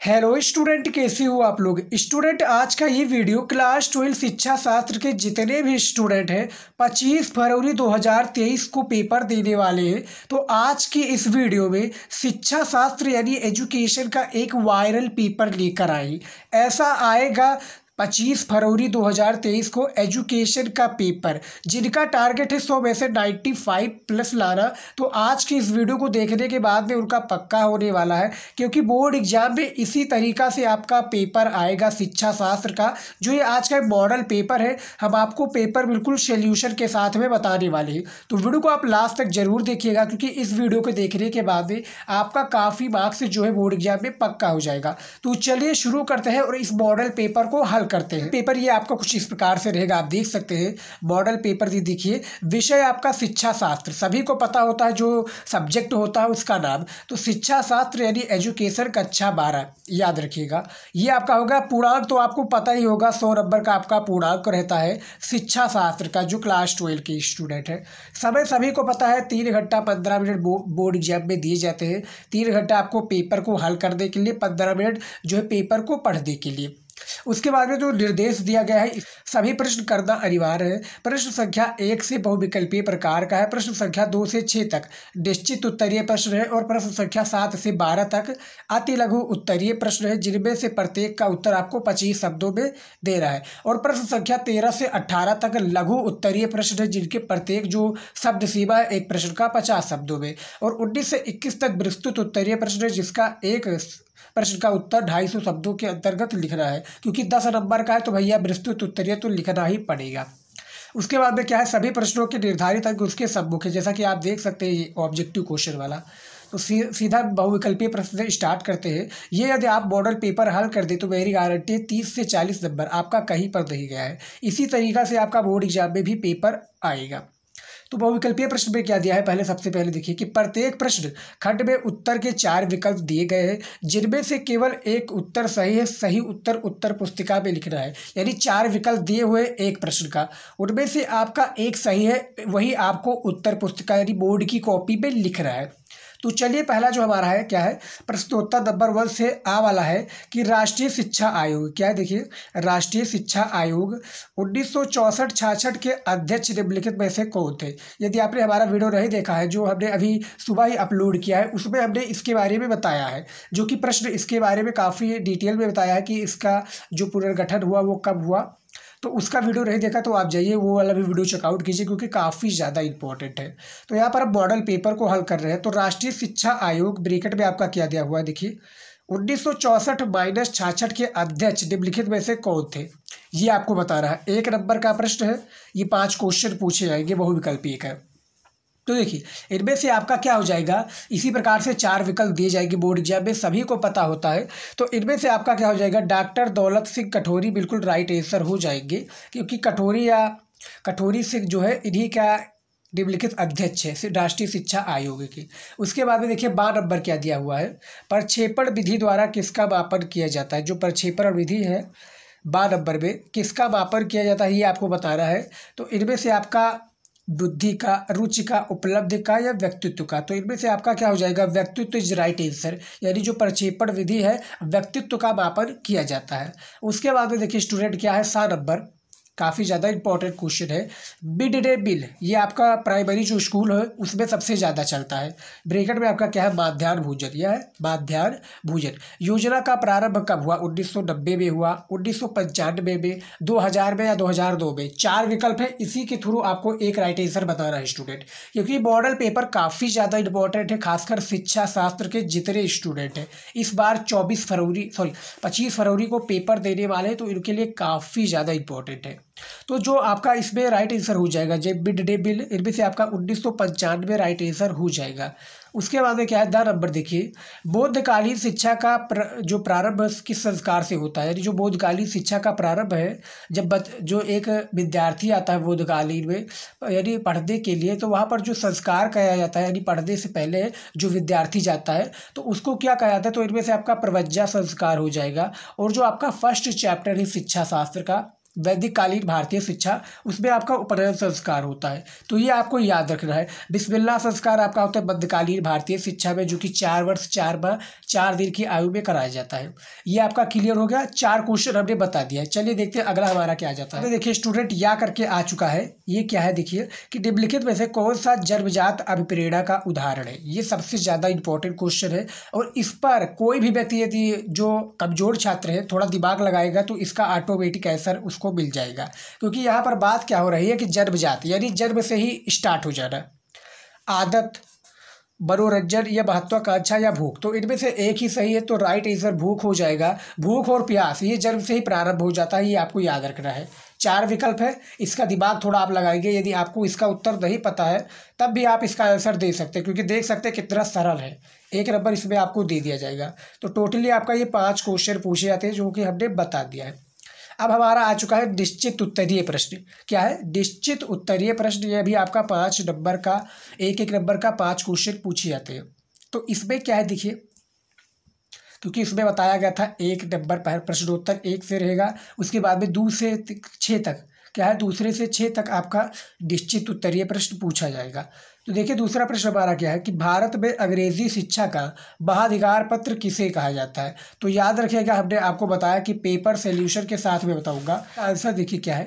Hello student, कैसे हो आप लोग। स्टूडेंट, आज का ये वीडियो क्लास 12 शिक्षा शास्त्र के जितने भी स्टूडेंट हैं 25 फरवरी 2023 को पेपर देने वाले हैं। तो आज की इस वीडियो में शिक्षा शास्त्र यानी एजुकेशन का एक वायरल पेपर लेकर आई। ऐसा आएगा 25 फरवरी 2023 को एजुकेशन का पेपर, जिनका टारगेट है 100 में से 95 प्लस लाना। तो आज की इस वीडियो को देखने के बाद में उनका पक्का होने वाला है, क्योंकि बोर्ड एग्जाम में इसी तरीका से आपका पेपर आएगा शिक्षा शास्त्र का। जो ये आज का मॉडल पेपर है, हम आपको पेपर बिल्कुल सोल्यूशन के साथ में बताने वाले हैं। तो वीडियो को आप लास्ट तक जरूर देखिएगा, क्योंकि इस वीडियो को देखने के बाद में आपका काफ़ी मार्क्स जो है बोर्ड एग्जाम में पक्का हो जाएगा। तो चलिए शुरू करते हैं और इस मॉडल पेपर को हल करते हैं। पेपर ये आपका कुछ इस प्रकार से रहेगा, आप देख सकते हैं मॉडल पेपर। ये देखिए, विषय आपका शिक्षा शास्त्र, सभी को पता होता है जो सब्जेक्ट होता है उसका नाम। तो शिक्षा शास्त्र यानी एजुकेशन कक्षा 12 याद रखिएगा। ये आपका होगा पूर्णांक, तो आपको पता ही होगा 100 नंबर का आपका पूर्णांक रहता है शिक्षा शास्त्र का, जो क्लास 12 के स्टूडेंट है। समय सभी को पता है 3 घंटा 15 मिनट बोर्ड एग्जाम में दिए जाते हैं। 3 घंटा आपको पेपर को हल करने के लिए, 15 मिनट जो है पेपर को पढ़ने के लिए। उसके बाद में जो निर्देश दिया गया है, सभी प्रश्न करना अनिवार्य है। प्रश्न संख्या 1 से बहुविकल्पीय प्रकार का है। प्रश्न संख्या 2 से 6 तक निश्चित उत्तरीय प्रश्न है, और प्रश्न संख्या 7 से 12 तक अति लघु उत्तरीय प्रश्न है, जिनमें से प्रत्येक का उत्तर आपको 25 शब्दों में देना है। और प्रश्न संख्या 13 से 18 तक लघु उत्तरीय प्रश्न है, जिनके प्रत्येक जो शब्द सीमा है एक प्रश्न का 50 शब्दों में। और 19 से 21 तक विस्तृत उत्तरीय प्रश्न है, जिसका एक प्रश्न का उत्तर 250 शब्दों के अंतर्गत लिखना है। क्योंकि 10 नंबर का है तो भैया विस्तृत उत्तरीय तो लिखना ही पड़ेगा। उसके बाद में क्या है, सभी प्रश्नों के निर्धारित अंक उसके सम्मुख है, जैसा कि आप देख सकते हैं ये ऑब्जेक्टिव क्वेश्चन वाला। तो सीधा बहुविकल्पीय प्रश्न से स्टार्ट करते हैं। ये यदि आप मॉडल पेपर हल कर दे तो मेरी गारंटी है 30 से 40 नंबर आपका कहीं पर नहीं गया है। इसी तरीका से आपका बोर्ड एग्जाम में भी पेपर आएगा। तो बहुविकल्पीय प्रश्न में क्या दिया है, पहले सबसे पहले देखिए कि प्रत्येक प्रश्न खंड में उत्तर के 4 विकल्प दिए गए हैं, जिनमें से केवल एक उत्तर सही है। सही उत्तर उत्तर पुस्तिका में लिखना है। यानी 4 विकल्प दिए हुए एक प्रश्न का, उनमें से आपका एक सही है, वही आपको उत्तर पुस्तिका यानी बोर्ड की कॉपी में लिखना है। तो चलिए, पहला जो हमारा है क्या है, प्रश्नोत्तर नंबर 1 से आ वाला है कि राष्ट्रीय शिक्षा आयोग क्या है। देखिए, राष्ट्रीय शिक्षा आयोग 1964-66 के अध्यक्ष निम्नलिखित में से कौन थे। यदि आपने हमारा वीडियो नहीं देखा है, जो हमने अभी सुबह ही अपलोड किया है, उसमें हमने इसके बारे में बताया है, जो कि प्रश्न इसके बारे में काफ़ी डिटेल में बताया है कि इसका जो पुनर्गठन हुआ वो कब हुआ। तो उसका वीडियो नहीं देखा तो आप जाइए वो वाला भी वीडियो चेकआउट कीजिए, क्योंकि काफ़ी ज़्यादा इंपॉर्टेंट है। तो यहाँ पर आप मॉडल पेपर को हल कर रहे हैं। तो राष्ट्रीय शिक्षा आयोग ब्रैकेट में आपका क्या दिया हुआ है, देखिए 1964-66 के अध्यक्ष निम्नलिखित में से कौन थे, ये आपको बताना है। 1 नंबर का प्रश्न है, ये 5 क्वेश्चन पूछे जाएंगे, बहुविकल्पीय है। तो देखिए, इनमें से आपका क्या हो जाएगा, इसी प्रकार से 4 विकल्प दिए जाएंगे बोर्ड एग्जाम में, सभी को पता होता है। तो इनमें से आपका क्या हो जाएगा, डॉक्टर दौलत सिंह कटोरी बिल्कुल राइट आंसर हो जाएंगे, क्योंकि कटोरी सिंह जो है इन्हीं का निम्नलिखित अध्यक्ष है राष्ट्रीय शिक्षा आयोग की। उसके बाद में देखिए 12 नंबर क्या दिया हुआ है, प्रक्षेपण विधि द्वारा किसका मापन किया जाता है। जो प्रक्षेपण विधि है 12 नंबर में किसका मापन किया जाता है, ये आपको बताना है। तो इनमें से आपका बुद्धि का, रुचि का, उपलब्धि का या व्यक्तित्व का। तो इनमें से आपका क्या हो जाएगा, व्यक्तित्व इज राइट आंसर। यानी जो प्रक्षेपण विधि है व्यक्तित्व का मापन किया जाता है। उसके बाद में देखिए स्टूडेंट क्या है, 7 नंबर काफ़ी ज़्यादा इंपॉर्टेंट क्वेश्चन है। मिड डे मील, ये आपका प्राइमरी जो स्कूल है उसमें सबसे ज़्यादा चलता है। ब्रैकेट में आपका क्या है, माध्याह्न भोजन, यह है माध्याह्न भोजन। योजना का प्रारंभ कब हुआ, 1990 में हुआ, 1995 में, 2000 में या 2002 में। 4 विकल्प है, इसी के थ्रू आपको एक राइट आंसर बताना है स्टूडेंट, क्योंकि मॉडल पेपर काफ़ी ज़्यादा इंपॉर्टेंट है, खासकर शिक्षा शास्त्र के जितने स्टूडेंट हैं। इस बार 25 फरवरी को पेपर देने वाले हैं, तो इनके लिए काफ़ी ज़्यादा इंपॉर्टेंट है। तो जो आपका इसमें राइट आंसर हो जाएगा, जब मिड डे मील, इनमें से आपका 1995 राइट आंसर हो जाएगा। उसके बाद में क्या है, 10 नंबर देखिए, बोधकालीन शिक्षा का जो प्रारंभ किस संस्कार से होता है। यानी जो बोधकालीन शिक्षा का प्रारंभ है, जब जो एक विद्यार्थी आता है बोधकालीन में यानी पढ़ने के लिए, तो वहाँ पर जो संस्कार किया जाता है, यानी पढ़ने से पहले जो विद्यार्थी जाता है तो उसको क्या कहा जाता है। तो इनमें से आपका प्रवज्जा संस्कार हो जाएगा। और जो आपका फर्स्ट चैप्टर है शिक्षा शास्त्र का, वैदिक कालीन भारतीय शिक्षा, उसमें आपका उपनयन संस्कार होता है। तो ये आपको याद रखना है। बिस्मिल्लाह संस्कार आपका होता है मध्यकालीन भारतीय शिक्षा में, जो कि 4 वर्ष 4 माह 4 दिन की आयु में कराया जाता है। ये आपका क्लियर हो गया। 4 क्वेश्चन हमने बता दिया है। चलिए देखते हैं अगला हमारा क्या आ जाता है। देखिए स्टूडेंट या करके आ चुका है। ये क्या है देखिए कि निम्नलिखित में से कौन सा जन्मजात अभिप्रेरणा का उदाहरण है। ये सबसे ज़्यादा इंपॉर्टेंट क्वेश्चन है और इस पर कोई भी व्यक्ति यदि जो कमजोर छात्र है थोड़ा दिमाग लगाएगा तो इसका ऑटोमेटिक आंसर उसको मिल जाएगा। क्योंकि यहाँ पर बात क्या हो रही है कि जन्मजात यानी जन्म से ही स्टार्ट हो जाना, आदत, मनोरंजन या महत्वाकांक्षा या भूख, तो इनमें से एक ही सही है। तो राइट आंसर भूख हो जाएगा। भूख और प्यास ये जन्म से ही प्रारंभ हो जाता है, ये आपको याद रखना है। 4 विकल्प है, इसका दिमाग थोड़ा आप लगाएंगे। यदि आपको इसका उत्तर नहीं पता है तब भी आप इसका आंसर दे सकते हैं, क्योंकि देख सकते हैं कितना सरल है। 1 नंबर इसमें आपको दे दिया जाएगा। तो टोटली आपका ये 5 क्वेश्चन पूछे जाते हैं, जो कि हमने बता दिया है। अब हमारा आ चुका है निश्चित उत्तरीय प्रश्न। क्या है? निश्चित उत्तरीय प्रश्न। यह भी आपका 5 नंबर का, एक नंबर का 5 क्वेश्चन पूछे जाते हैं। तो इसमें क्या है देखिए, क्योंकि इसमें बताया गया था 1 नंबर पर प्रश्नोत्तर 1 से रहेगा, उसके बाद में 2 से 6 तक क्या है, दूसरे से 6 तक आपका निश्चित उत्तरीय प्रश्न पूछा जाएगा। तो देखिए दूसरा प्रश्न हमारा क्या है कि भारत में अंग्रेजी शिक्षा का महाधिकार पत्र किसे कहा जाता है। तो याद रखिएगा, हमने आपको बताया कि पेपर सॉल्यूशन के साथ में बताऊंगा। आंसर देखिए क्या है,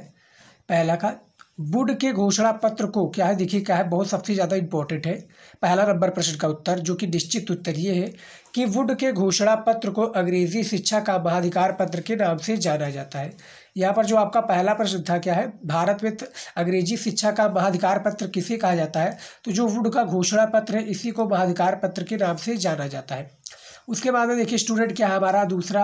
पहला का वुड के घोषणा पत्र को क्या है देखिए क्या है, बहुत सबसे ज़्यादा इंपॉर्टेंट है। पहला नंबर प्रश्न का उत्तर जो कि निश्चित उत्तरीय है कि वुड के घोषणा पत्र को अंग्रेजी शिक्षा का महाधिकार पत्र के नाम से जाना जाता है। यहाँ पर जो आपका पहला प्रश्न था क्या है, भारत में अंग्रेजी शिक्षा का महाधिकार पत्र किसे कहा जाता है, तो जो वुड का घोषणा पत्र है इसी को महाधिकार पत्र के नाम से जाना जाता है। उसके बाद में देखिए स्टूडेंट क्या है हमारा दूसरा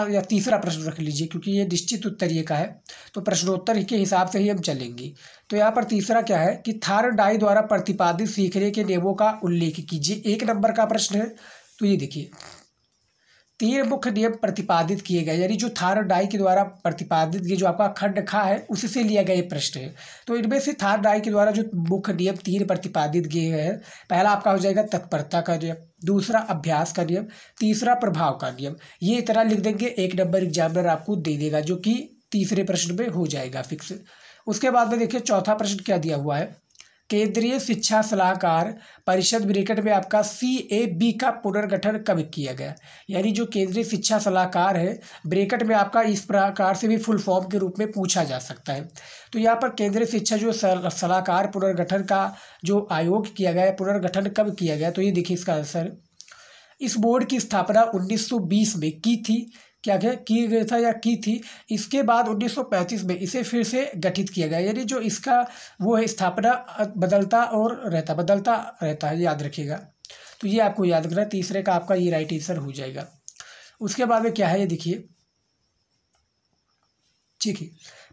या तीसरा प्रश्न रख लीजिए, क्योंकि ये निश्चित उत्तरीय का है तो प्रश्नोत्तर के हिसाब से ही हम चलेंगे। तो यहाँ पर तीसरा क्या है कि थार्डाई द्वारा प्रतिपादित सीखने के नियमों का उल्लेख कीजिए। 1 नंबर का प्रश्न है। तो ये देखिए 3 मुख्य नियम प्रतिपादित किए गए, यानी जो थार्डाई के द्वारा प्रतिपादित ये जो आपका खंड खा है उससे लिया गया ये प्रश्न है। तो इनमें से थार्डाई के द्वारा जो मुख्य नियम 3 प्रतिपादित किए गए हैं, पहला आपका हो जाएगा तत्परता का नियम, दूसरा अभ्यास का नियम, तीसरा प्रभाव का नियम। ये इतना लिख देंगे, 1 नंबर एग्जामिनर आपको दे देगा, जो कि तीसरे प्रश्न में हो जाएगा फिक्स। उसके बाद में देखिए चौथा प्रश्न क्या दिया हुआ है, केंद्रीय शिक्षा सलाहकार परिषद ब्रैकेट में आपका CAB का पुनर्गठन कब किया गया। यानी जो केंद्रीय शिक्षा सलाहकार है ब्रैकेट में आपका इस प्रकार से भी फुल फॉर्म के रूप में पूछा जा सकता है। तो यहाँ पर केंद्रीय शिक्षा जो सलाहकार पुनर्गठन का जो आयोग किया गया है, पुनर्गठन कब किया गया, तो ये देखिए इसका आंसर, इस बोर्ड की स्थापना 1920 में की थी। क्या किया गया था या की थी। इसके बाद 1935 में इसे फिर से गठित किया गया, यानी जो इसका वो है स्थापना बदलता रहता है, याद रखिएगा। तो ये आपको याद रखना, तीसरे का आपका ये राइट आंसर हो जाएगा। उसके बाद में क्या है ये देखिए, ठीक है,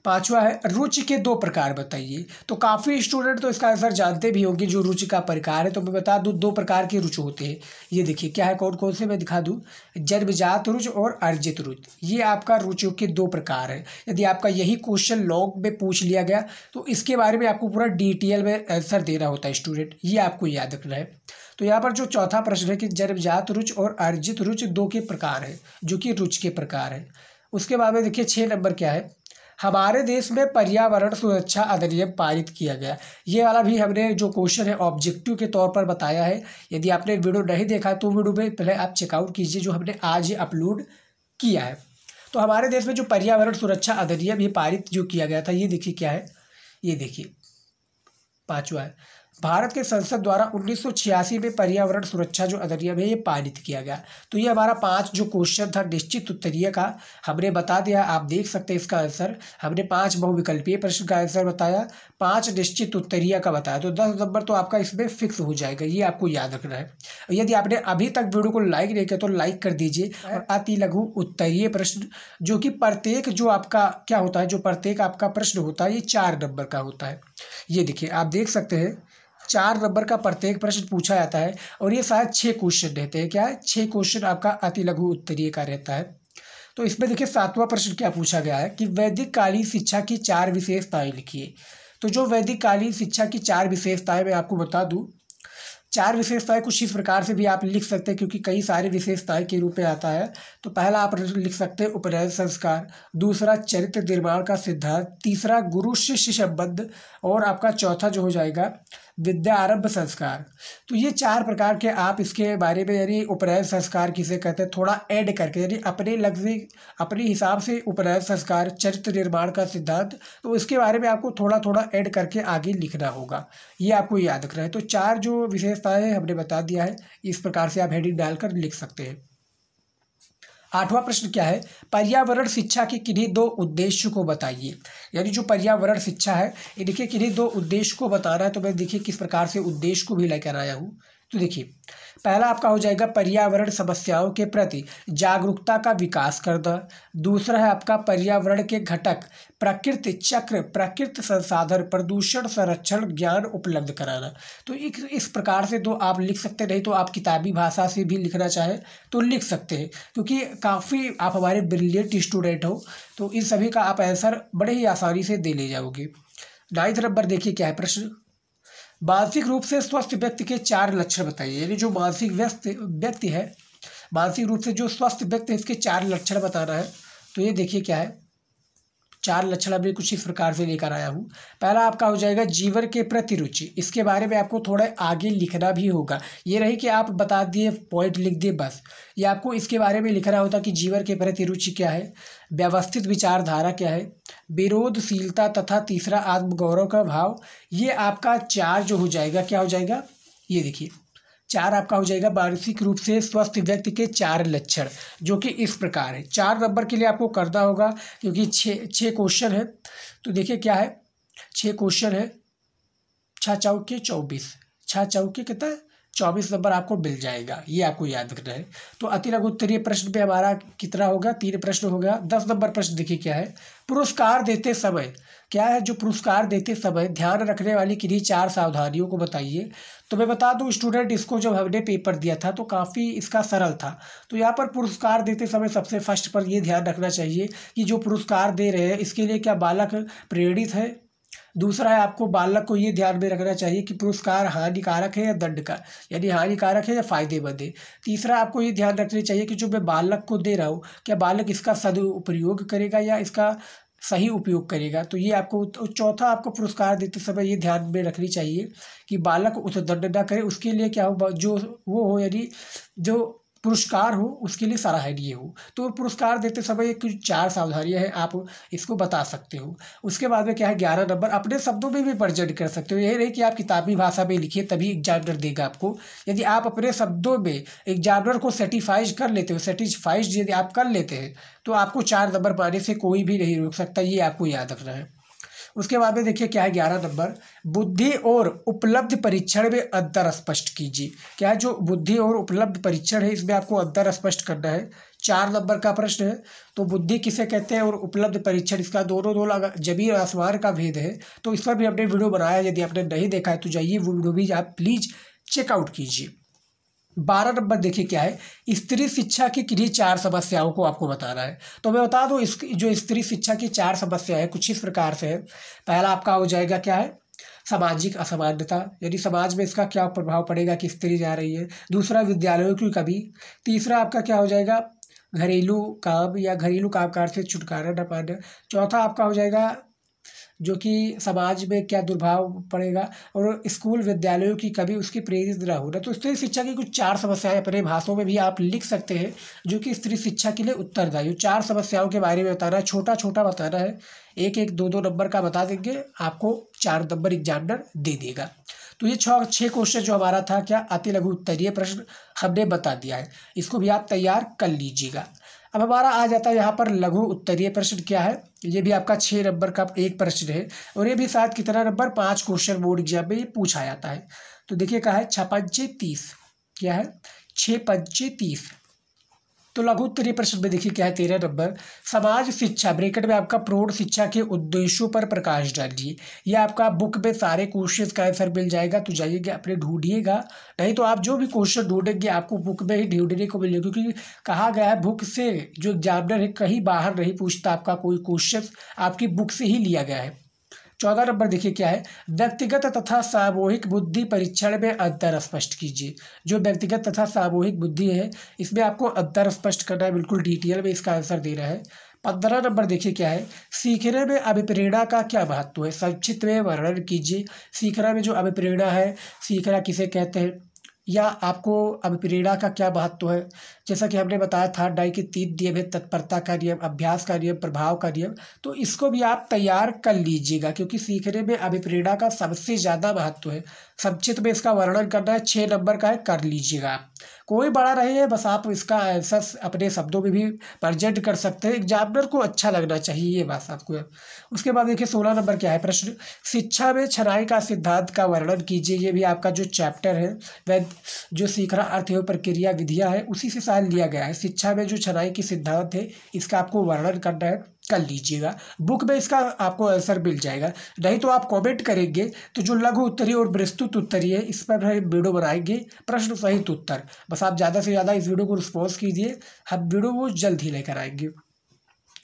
5वां है रुचि के 2 प्रकार बताइए। तो काफ़ी स्टूडेंट तो इसका आंसर जानते भी होंगे जो रुचि का प्रकार है। तो मैं बता दूं 2 प्रकार की रुचि होते हैं। ये देखिए क्या है, कौन कौन से मैं दिखा दूं, जन्मजात रुचि और अर्जित रुचि। ये आपका रुचियों के 2 प्रकार है। यदि आपका यही क्वेश्चन लॉग में पूछ लिया गया तो इसके बारे में आपको पूरा डिटेल में आंसर देना होता है स्टूडेंट, ये आपको याद रखना है। तो यहाँ पर जो चौथा प्रश्न है कि जन्मजात रुचि और अर्जित रुचि 2 के प्रकार है, जो कि रुचि के प्रकार है। उसके बाद में देखिए 6 नंबर क्या है, हमारे देश में पर्यावरण सुरक्षा अधिनियम पारित किया गया। ये वाला भी हमने जो क्वेश्चन है ऑब्जेक्टिव के तौर पर बताया है। यदि आपने वीडियो नहीं देखा तो वीडियो में पहले आप चेकआउट कीजिए, जो हमने आज ही अपलोड किया है। तो हमारे देश में जो पर्यावरण सुरक्षा अधिनियम ये पारित जो किया गया था, ये देखिए क्या है, ये देखिए 5वां है, भारत के संसद द्वारा 1986 में पर्यावरण सुरक्षा जो अधिनियम है ये पारित किया गया। तो ये हमारा 5 जो क्वेश्चन था निश्चित उत्तरीय का हमने बता दिया। आप देख सकते हैं इसका आंसर, हमने 5 बहुविकल्पीय प्रश्न का आंसर बताया, 5 निश्चित उत्तरीय का बताया। तो 10 नंबर तो आपका इसमें फिक्स हो जाएगा, ये आपको याद रखना है। यदि आपने अभी तक वीडियो को लाइक नहीं किया तो लाइक कर दीजिए। और अति लघु उत्तरीय प्रश्न जो कि प्रत्येक जो आपका क्या होता है, जो प्रत्येक आपका प्रश्न होता है ये 4 नंबर का होता है। ये देखिए आप देख सकते हैं 4 नंबर का प्रत्येक प्रश्न पूछा जाता है और ये शायद 6 क्वेश्चन रहते हैं। क्या है, 6 क्वेश्चन आपका अति लघु उत्तरीय का रहता है। तो इसमें देखिए 7वां प्रश्न क्या पूछा गया है कि वैदिक कालीन शिक्षा की 4 विशेषताएं लिखिए। तो जो वैदिक कालीन शिक्षा की 4 विशेषताएं मैं आपको बता दूं, चार विशेषताएं कुछ इस प्रकार से भी आप लिख सकते हैं, क्योंकि कई सारी विशेषताएं के रूप में आता है। तो पहला आप लिख सकते हैं उपनयन संस्कार, दूसरा चरित्र निर्माण का सिद्धांत, तीसरा गुरु शिष्य संबंध, और आपका चौथा जो हो जाएगा विद्या आरंभ संस्कार। तो ये चार प्रकार के आप इसके बारे में, यानी उपनयन संस्कार किसे कहते हैं, थोड़ा ऐड करके, यानी अपने लफ्ज़ी अपने हिसाब से उपनयन संस्कार, चरित्र निर्माण का सिद्धांत, तो इसके बारे में आपको थोड़ा थोड़ा ऐड करके आगे लिखना होगा। ये आपको याद रखना है। तो चार जो विशेषताएं हमने बता दिया है, इस प्रकार से आप हेडिंग डालकर लिख सकते हैं। आठवां प्रश्न क्या है, पर्यावरण शिक्षा के किन्हीं दो उद्देश्य को बताइए। यानी जो पर्यावरण शिक्षा है, ये देखिए किन्हीं दो उद्देश्य को बताना है। तो मैं देखिए किस प्रकार से उद्देश्य को भी लेकर आया हूँ। तो देखिए पहला आपका हो जाएगा पर्यावरण समस्याओं के प्रति जागरूकता का विकास करना। दूसरा है आपका पर्यावरण के घटक, प्रकृति चक्र, प्रकृति संसाधन, प्रदूषण संरक्षण ज्ञान उपलब्ध कराना। तो इस प्रकार से दो आप लिख सकते, नहीं तो आप किताबी भाषा से भी लिखना चाहें तो लिख सकते हैं, क्योंकि काफ़ी आप हमारे ब्रिलियंट स्टूडेंट हो, तो इन सभी का आप आंसर बड़े ही आसानी से दे ले जाओगे। 9वां नंबर देखिए क्या है प्रश्न, मानसिक रूप से स्वस्थ व्यक्ति के चार लक्षण बताइए। यानी जो मानसिक व्यक्ति है, मानसिक रूप से जो स्वस्थ व्यक्ति है, इसके चार लक्षण बताना है। तो ये देखिए क्या है, चार लक्षण अभी कुछ इस प्रकार से लेकर आया हूँ। पहला आपका हो जाएगा जीवन के प्रति रुचि। इसके बारे में आपको थोड़ा आगे लिखना भी होगा। ये नहीं कि आप बता दिए, पॉइंट लिख दिए बस। ये आपको इसके बारे में लिखना होता कि जीवन के प्रति रुचि क्या है, व्यवस्थित विचारधारा क्या है, विरोधशीलता, तथा तीसरा आत्मगौरव का भाव। ये आपका चार जो हो जाएगा, क्या हो जाएगा, ये देखिए चार आपका हो जाएगा मानसिक रूप से स्वस्थ व्यक्ति के चार लक्षण, जो कि इस प्रकार है। 4 नंबर के लिए आपको करना होगा, क्योंकि छः क्वेश्चन है। तो देखिए क्या है, 6 क्वेश्चन है, 6 चौके 24, 6 चौके कितना 24 नंबर आपको मिल जाएगा। ये आपको याद रखना है। तो अति लघु उत्तरीय प्रश्न पे हमारा कितना होगा, 3 प्रश्न हो गया। 10 नंबर प्रश्न देखिए क्या है, पुरस्कार देते समय क्या है, जो पुरस्कार देते समय ध्यान रखने वाली किन्हीं 4 सावधानियों को बताइए। तो मैं बता दूं स्टूडेंट, इसको जब हमने पेपर दिया था तो काफ़ी इसका सरल था। तो यहाँ पर पुरस्कार देते समय सबसे फर्स्ट पर ये ध्यान रखना चाहिए कि जो पुरस्कार दे रहे हैं इसके लिए क्या बालक प्रेरित है। दूसरा है आपको बालक को ये ध्यान में रखना चाहिए कि पुरस्कार हानिकारक है या दंड का, यानी हानिकारक है या फायदेमंद है। तीसरा आपको ये ध्यान रखना चाहिए कि जो मैं बालक को दे रहा हूँ, क्या बालक इसका सदुपयोग करेगा या इसका सही उपयोग करेगा। तो ये आपको, चौथा आपको पुरस्कार देते समय ये ध्यान में रखनी चाहिए कि बालक उस दंड ना करे, उसके लिए क्या हो, जो वो हो, यानी जो पुरस्कार हो उसके लिए सराहनीय हो। तो पुरस्कार देते समय ये कुछ 4 सावधानियां हैं, आप इसको बता सकते हो। उसके बाद में क्या है, 11 नंबर अपने शब्दों में भी प्रेजेंट कर सकते हो। यही नहीं कि आप किताबी भाषा में लिखिए तभी एग्जामिनर देगा आपको। यदि आप अपने शब्दों में एग्जामिनर को सेटिस्फाइज कर लेते हो, सेटिस्फाइज यदि आप कर लेते हैं, तो आपको 4 नंबर पाने से कोई भी नहीं रोक सकता। ये आपको याद रखना है। उसके बाद में देखिए क्या है, 11 नंबर बुद्धि और उपलब्ध परीक्षण में अंतर स्पष्ट कीजिए। क्या है, जो बुद्धि और उपलब्ध परीक्षण है इसमें आपको अंतर स्पष्ट करना है। 4 नंबर का प्रश्न है। तो बुद्धि किसे कहते हैं और उपलब्ध परीक्षण, इसका दोनों जमीन आसमान का भेद है। तो इस पर भी हमने वीडियो बनाया, यदि आपने नहीं देखा है तो जाइए वो वीडियो भी आप प्लीज चेकआउट कीजिए। 12 नंबर देखिए क्या है, स्त्री शिक्षा की किन्हीं 4 समस्याओं को आपको बताना है। तो मैं बता दूं, इसकी जो स्त्री शिक्षा की 4 समस्याएं कुछ इस प्रकार से है। पहला आपका हो जाएगा क्या है, सामाजिक असमानता, यानी समाज में इसका क्या प्रभाव पड़ेगा कि स्त्री जा रही है। दूसरा विद्यालयों की कमी। तीसरा आपका क्या हो जाएगा, घरेलू काम या घरेलू कामकाज से छुटकारा न पाना। चौथा आपका हो जाएगा जो कि समाज में क्या दुर्भाव पड़ेगा, और स्कूल विद्यालयों की कभी उसकी प्रेरित न होना। तो स्त्री शिक्षा की कुछ 4 समस्याएं अपने भाषाओं में भी आप लिख सकते हैं, जो कि स्त्री शिक्षा के लिए उत्तरदायी। 4 समस्याओं के बारे में बताना है, छोटा छोटा बताना है, 1-1, 2-2 नंबर का बता देंगे, आपको 4 नंबर एग्जामिनर दे देगा। तो ये 6 क्वेश्चन जो हमारा था, क्या अति लघु उत्तरीय प्रश्न हमने बता दिया है, इसको भी आप तैयार कर लीजिएगा। अब हमारा आ जाता है यहाँ पर लघु उत्तरीय प्रश्न। क्या है, ये भी आपका 6 नंबर का एक प्रश्न है, और ये भी शायद कितना नंबर 5 क्वेश्चन बोर्ड एग्जाम में ये पूछा जाता है। तो देखिए कहा है 6×5 = 30, क्या है 6×5 = 30। तो लघु उत्तरीय प्रश्न में देखिए क्या है, 13 नंबर समाज शिक्षा ब्रैकेट में आपका प्रौढ़ शिक्षा के उद्देश्यों पर प्रकाश डालिए। ये आपका बुक में सारे क्वेश्चन का आंसर मिल जाएगा, तो जाइएगा अपने ढूंढिएगा, नहीं तो आप जो भी क्वेश्चन ढूंढेंगे आपको बुक में ही ढूंढने को मिलेगा, क्योंकि कहा गया है बुक से जो एग्जामिनर है कहीं बाहर नहीं पूछता, आपका कोई क्वेश्चन आपकी बुक से ही लिया गया है। 14 नंबर देखिए क्या है, व्यक्तिगत तथा सामूहिक बुद्धि परीक्षण में अंतर स्पष्ट कीजिए। जो व्यक्तिगत तथा सामूहिक बुद्धि है इसमें आपको अंतर स्पष्ट करना है, बिल्कुल डिटेल में इसका आंसर देना है। 15 नंबर देखिए क्या है, सीखने में अभिप्रेरणा का क्या महत्व है, संक्षिप्त में वर्णन कीजिए। सीखना में जो अभिप्रेरणा है, सीखना किसे कहते हैं या आपको अभिप्रेरणा का क्या महत्व है। जैसा कि हमने बताया था डाई के 3 नियम है, तत्परता का नियम, अभ्यास का नियम, प्रभाव का नियम। तो इसको भी आप तैयार कर लीजिएगा क्योंकि सीखने में अभिप्रेरणा का सबसे ज़्यादा महत्व है। संक्षिप्त में इसका वर्णन करना है, 6 नंबर का है, कर लीजिएगा आप। कोई बड़ा नहीं है, बस आप इसका आंसर अपने शब्दों में भी प्रेजेंट कर सकते हैं, एग्जामिनर को अच्छा लगना चाहिए, ये बात आपको है। उसके बाद देखिए 16 नंबर क्या है प्रश्न, शिक्षा में छनाई का सिद्धांत का वर्णन कीजिए। ये भी आपका जो चैप्टर है वह जो सीखना अर्थ एवं प्रक्रिया विधियाँ है उसी से शायद लिया गया है। शिक्षा में जो छनाई की सिद्धांत है इसका आपको वर्णन करना है, कर लीजिएगा। बुक में इसका आपको आंसर मिल जाएगा, नहीं तो आप कमेंट करेंगे तो जो लघु उत्तरीय और विस्तृत उत्तरीय है इस पर हम वीडियो बनाएंगे, प्रश्न सहित उत्तर। बस आप ज़्यादा से ज़्यादा इस वीडियो को रिस्पॉन्स कीजिए, हम वीडियो वो जल्द ही लेकर आएंगे।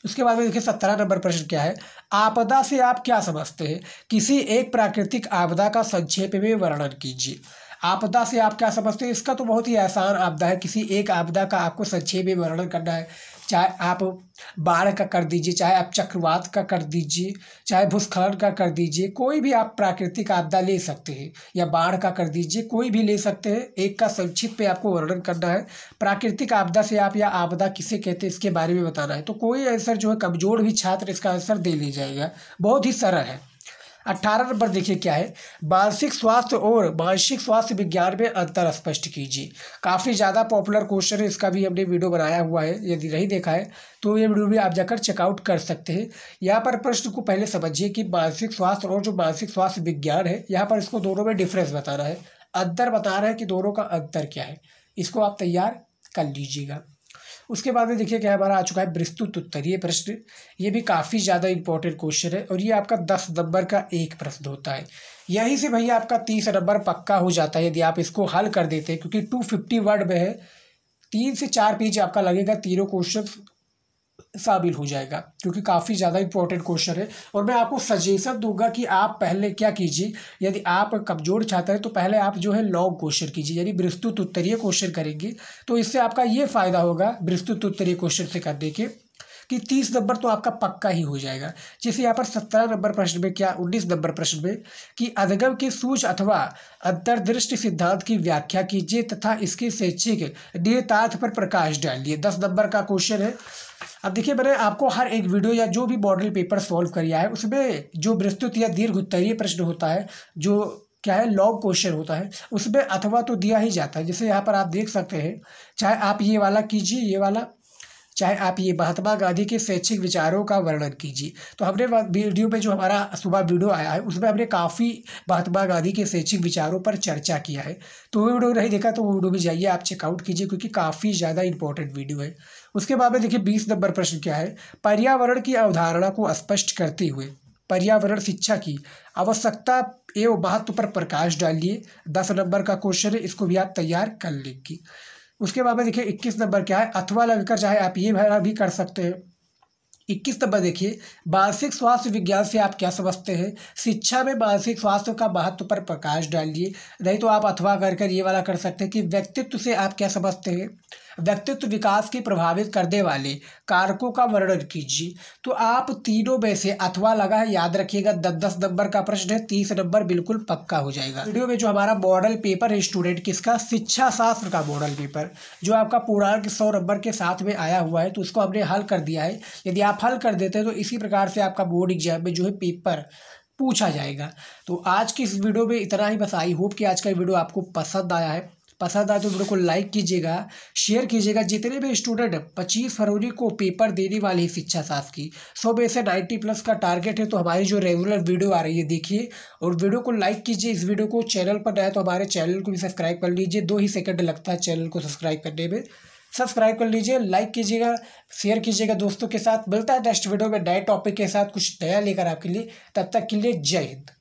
उसके बाद में देखिए 17 नंबर प्रश्न क्या है, आपदा से आप क्या समझते हैं, किसी एक प्राकृतिक आपदा का संक्षेप में वर्णन कीजिए। आपदा से आप क्या समझते हैं, इसका तो बहुत ही आसान आपदा है, किसी एक आपदा का आपको संक्षेप में वर्णन करना है। चाहे आप बाढ़ का कर दीजिए, चाहे आप चक्रवात का कर दीजिए, चाहे भूस्खलन का कर दीजिए, कोई भी आप प्राकृतिक आपदा ले सकते हैं या बाढ़ का कर दीजिए, कोई भी ले सकते हैं। एक का संक्षिप्त पे आपको वर्णन करना है। प्राकृतिक आपदा से आप या आपदा किसे कहते हैं इसके बारे में बताना है। तो कोई आंसर जो है कमजोर भी छात्र इसका आंसर दे ले जाएगा, बहुत ही सरल है। 18 नंबर देखिए क्या है, मानसिक स्वास्थ्य और मानसिक स्वास्थ्य विज्ञान में अंतर स्पष्ट कीजिए। काफ़ी ज़्यादा पॉपुलर क्वेश्चन है, इसका भी हमने वीडियो बनाया हुआ है, यदि नहीं देखा है तो ये वीडियो भी आप जाकर चेकआउट कर सकते हैं। यहाँ पर प्रश्न को पहले समझिए कि मानसिक स्वास्थ्य और जो मानसिक स्वास्थ्य विज्ञान है, यहाँ पर इसको दोनों में डिफरेंस बताना है, अंतर बता रहा है कि दोनों का अंतर क्या है, इसको आप तैयार कर लीजिएगा। उसके बाद में देखिए क्या हमारा आ चुका है विस्तृत उत्तरीय प्रश्न। ये भी काफ़ी ज़्यादा इंपॉर्टेंट क्वेश्चन है और ये आपका 10 नंबर का एक प्रश्न होता है। यहीं से भैया आपका 30 नंबर पक्का हो जाता है यदि आप इसको हल कर देते हैं, क्योंकि 250 वर्ड में है, 3 से 4 पेज आपका लगेगा, तीनों क्वेश्चन शामिल हो जाएगा क्योंकि काफ़ी ज़्यादा इंपॉर्टेंट क्वेश्चन है। और मैं आपको सजेशन दूंगा कि आप पहले क्या कीजिए, यदि आप कमजोर छात्र हैं तो पहले आप जो है लॉन्ग क्वेश्चन कीजिए, यानी विस्तृत उत्तरीय क्वेश्चन करेंगे तो इससे आपका ये फ़ायदा होगा विस्तृत उत्तरीय क्वेश्चन से करने के कि 30 नंबर तो आपका पक्का ही हो जाएगा। जैसे यहाँ पर 17 नंबर प्रश्न में क्या 19 नंबर प्रश्न में कि अधिगम के सूच अथवा अंतर्दृष्टि सिद्धांत की व्याख्या कीजिए तथा इसके शैक्षिक निहितार्थ पर प्रकाश डालिए। 10 नंबर का क्वेश्चन है। अब देखिए मैंने आपको हर एक वीडियो या जो भी मॉडल पेपर सॉल्व किया है उसमें जो विस्तृत या दीर्घ उत्तरीय प्रश्न होता है, जो क्या है लॉन्ग क्वेश्चन होता है, उसमें अथवा तो दिया ही जाता है। जैसे यहाँ पर आप देख सकते हैं, चाहे आप ये वाला कीजिए, ये वाला, चाहे आप ये महात्मा गांधी के शैक्षिक विचारों का वर्णन कीजिए। तो हमने वीडियो में जो हमारा सुबह वीडियो आया है उसमें हमने काफ़ी महात्मा गांधी के शैक्षिक विचारों पर चर्चा किया है। तो वो वीडियो नहीं देखा तो वो वीडियो भी जाइए आप चेकआउट कीजिए क्योंकि काफ़ी ज़्यादा इंपॉर्टेंट वीडियो है। उसके बाद में देखिए 20 नंबर प्रश्न क्या है, पर्यावरण की अवधारणा को स्पष्ट करते हुए पर्यावरण शिक्षा की आवश्यकता एवं महत्व पर प्रकाश डालिए। 10 नंबर का क्वेश्चन है, इसको भी आप तैयार कर लेंगे। उसके बाद में देखिए 21 नंबर क्या है, अथवा लगकर चाहे आप ये भरा भी कर सकते हैं। 21 नंबर देखिए, मानसिक स्वास्थ्य विज्ञान से आप क्या समझते हैं, शिक्षा में मानसिक स्वास्थ्य का महत्व पर प्रकाश डालिए। नहीं तो आप अथवा कर ये वाला कर सकते हैं कि व्यक्तित्व से आप क्या समझते हैं, व्यक्तित्व विकास की प्रभावित करने वाले कारकों का वर्णन कीजिए। तो आप तीनों में से अथवा लगा है, याद रखिएगा 10-10 नंबर का प्रश्न है, 30 नंबर बिल्कुल पक्का हो जाएगा। वीडियो में जो हमारा मॉडल पेपर है स्टूडेंट किसका, शिक्षा शास्त्र का मॉडल पेपर जो आपका पूर्णांक 100 नंबर के साथ में आया हुआ है, तो उसको हमने हल कर दिया है। यदि आप हल कर देते हैं तो इसी प्रकार से आपका बोर्ड एग्जाम में जो है पेपर पूछा जाएगा। तो आज की इस वीडियो में इतना ही, बस आई होप कि आज का वीडियो आपको पसंद आया है। पसंद आए तो वीडियो को लाइक कीजिएगा, शेयर कीजिएगा। जितने भी स्टूडेंट 25 फरवरी को पेपर देने वाले हैं शिक्षा शास्त्र की, 100 में से 90+ का टारगेट है। तो हमारी जो रेगुलर वीडियो आ रही है देखिए और वीडियो को लाइक कीजिए। इस वीडियो को चैनल पर नया तो हमारे चैनल को भी सब्सक्राइब कर लीजिए, 2 ही सेकंड लगता है चैनल को सब्सक्राइब करने में। सब्सक्राइब कर लीजिए, लाइक कीजिएगा, शेयर कीजिएगा दोस्तों के साथ। मिलता है नेक्स्ट वीडियो में नए टॉपिक के साथ कुछ नया लेकर आपके लिए। तब तक के लिए जय हिंद।